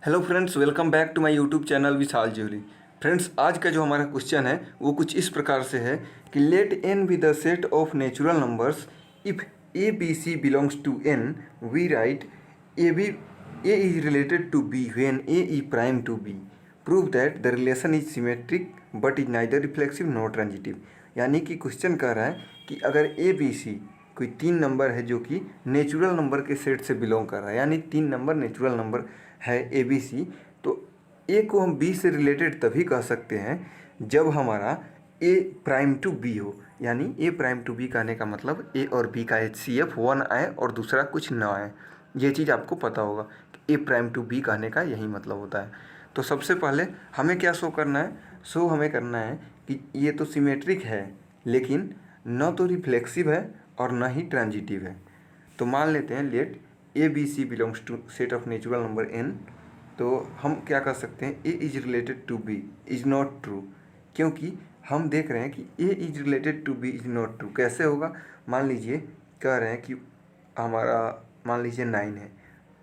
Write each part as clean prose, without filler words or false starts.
Hello friends, welcome back to my YouTube channel Vishal Julie. Friends, आज का जो हमारा क्वेश्चन है वो कुछ इस प्रकार से है कि let N be the set of natural numbers if A B C belongs to N we write A is related to B when A is prime to B. Prove that the relation is symmetric but is neither reflexive not transitive. यानी कि question कह रहा है कि अगर ए B सी कोई तीन number है जो कि नेचुरल नंबर के सेट से बिलोंग कर रहा है, यानी तीन नंबर नेचुरल नंबर है ए बी सी, तो ए को हम बी से रिलेटेड तभी कह सकते हैं जब हमारा ए प्राइम टू बी हो। यानी ए प्राइम टू बी कहने का मतलब ए और बी का एच सी एफ वन आए और दूसरा कुछ ना आए। ये चीज़ आपको पता होगा कि ए प्राइम टू बी कहने का यही मतलब होता है। तो सबसे पहले हमें क्या शो करना है? हमें करना है कि ये तो सिमेट्रिक है लेकिन न तो रिफ्लेक्सिव है और न ही ट्रांजिटिव है। तो मान लेते हैं let A B C belongs to set of natural number N. तो हम क्या कर सकते हैं? A is related to B is not true, क्योंकि हम देख रहे हैं कि A is related to B is not true. कैसे होगा? मान लीजिए कह रहे हैं कि हमारा मान लीजिए 9 है,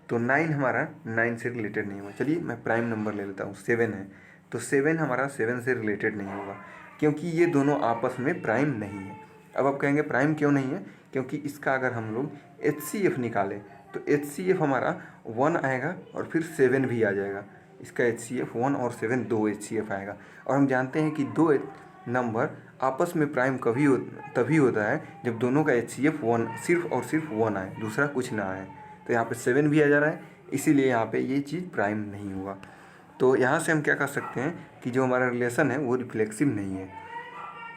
तो 9 हमारा 9 से रिलेटेड नहीं हुआ। चलिए मैं प्राइम नंबर ले लेता हूँ, 7 है, तो 7 हमारा 7 से रिलेटेड नहीं होगा क्योंकि ये दोनों आपस में प्राइम नहीं है। अब आप कहेंगे प्राइम क्यों नहीं है? क्योंकि इसका अगर हम लोग एच सी एफ निकालें तो एच सी एफ हमारा 1 आएगा और फिर 7 भी आ जाएगा। इसका एच सी एफ 1 और 7 दो एच सी एफ आएगा। और हम जानते हैं कि दो नंबर आपस में प्राइम तभी होता है जब दोनों का एच सी एफ 1 सिर्फ और सिर्फ 1 आए, दूसरा कुछ ना आए। तो यहाँ पे 7 भी आ जा रहा है, इसीलिए यहाँ पे ये चीज़ प्राइम नहीं हुआ। तो यहाँ से हम क्या कर सकते हैं कि जो हमारा रिलेशन है वो रिफ्लेक्सिव नहीं है।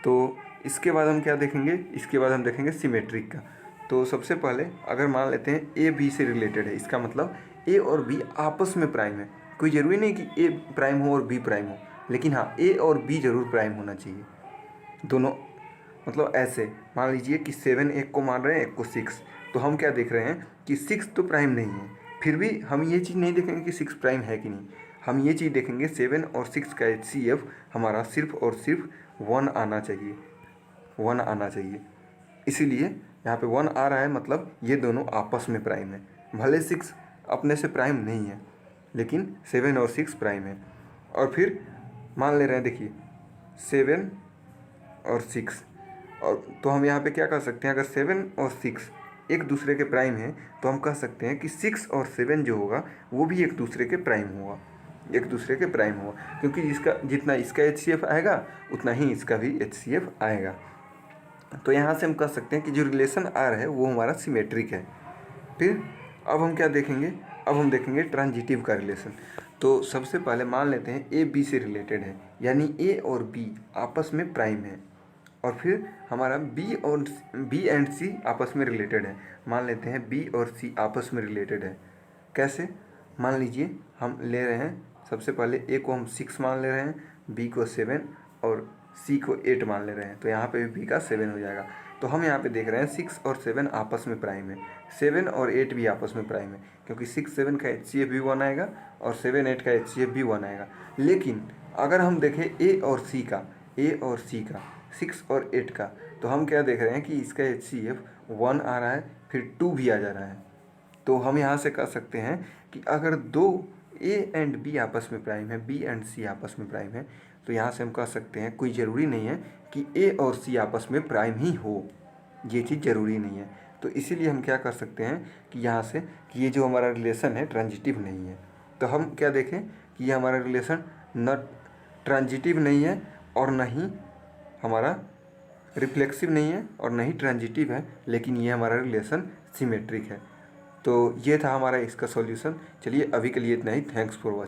तो इसके बाद हम क्या देखेंगे? इसके बाद हम देखेंगे सिमेट्रिक का। तो सबसे पहले अगर मान लेते हैं ए बी से रिलेटेड है, इसका मतलब ए और बी आपस में प्राइम है। कोई ज़रूरी नहीं कि ए प्राइम हो और बी प्राइम हो, लेकिन हाँ ए और बी जरूर प्राइम होना चाहिए दोनों। मतलब ऐसे मान लीजिए कि 7 एक को मान रहे हैं, एक को 6, तो हम क्या देख रहे हैं कि 6 तो प्राइम नहीं है। फिर भी हम ये चीज़ नहीं देखेंगे कि 6 प्राइम है कि नहीं, हम ये चीज़ देखेंगे 7 और 6 का एच सी एफ हमारा सिर्फ और सिर्फ 1 आना चाहिए, 1 आना चाहिए। इसीलिए यहाँ पे 1 आ रहा है, मतलब ये दोनों आपस में प्राइम है। भले 6 अपने से प्राइम नहीं है लेकिन 7 और 6 प्राइम है। और फिर मान ले रहे हैं, देखिए 7 और 6, और तो हम यहाँ पे क्या कर सकते हैं? अगर 7 और 6 एक दूसरे के प्राइम है तो हम कह सकते हैं कि 6 और 7 जो होगा वो भी एक दूसरे के प्राइम होगा, एक दूसरे के प्राइम होगा, क्योंकि इसका जितना इसका एच सी एफ आएगा उतना ही इसका भी एच सी एफ आएगा। तो यहाँ से हम कह सकते हैं कि जो रिलेशन आ रहा है वो हमारा सिमेट्रिक है। फिर अब हम क्या देखेंगे? अब हम देखेंगे ट्रांजिटिव का रिलेशन। तो सबसे पहले मान लेते हैं ए बी से रिलेटेड है, यानी ए और बी आपस में प्राइम है। और फिर हमारा बी एंड सी आपस में रिलेटेड है। मान लेते हैं बी और सी आपस में रिलेटेड है। कैसे? मान लीजिए हम ले रहे हैं, सबसे पहले ए को हम 6 मान ले रहे हैं, बी को 7 और सी को 8 मान ले रहे हैं। तो यहाँ पे भी बी का 7 हो जाएगा। तो हम यहाँ पे देख रहे हैं 6 और 7 आपस में प्राइम है, 7 और 8 भी आपस में प्राइम है, क्योंकि 6 7 का एच सी एफ भी 1 आएगा और 7 8 का एच सी एफ भी 1 आएगा। लेकिन अगर हम देखें ए और सी का 6 और 8 का, तो हम क्या देख रहे हैं कि इसका एच सी एफ 1 आ रहा है, फिर 2 भी आ जा रहा है। तो हम यहाँ से कह सकते हैं कि अगर दो ए एंड बी आपस में प्राइम है, बी एंड सी आपस में प्राइम है, तो यहाँ से हम कह सकते हैं कोई ज़रूरी नहीं है कि ए और सी आपस में प्राइम ही हो, ये चीज़ ज़रूरी नहीं है। तो इसीलिए हम क्या कर सकते हैं कि यहाँ से कि ये जो हमारा रिलेशन है ट्रांजिटिव नहीं है। तो हम क्या देखें कि ये हमारा रिलेशन न ट्रांजिटिव नहीं है और न ही हमारा रिफ्लेक्सिव नहीं है और न ही ट्रांजिटिव है, लेकिन ये हमारा रिलेशन सिमेट्रिक है। तो ये था हमारा इसका सॉल्यूशन। चलिए अभी के लिए इतना ही। Thanks for watching.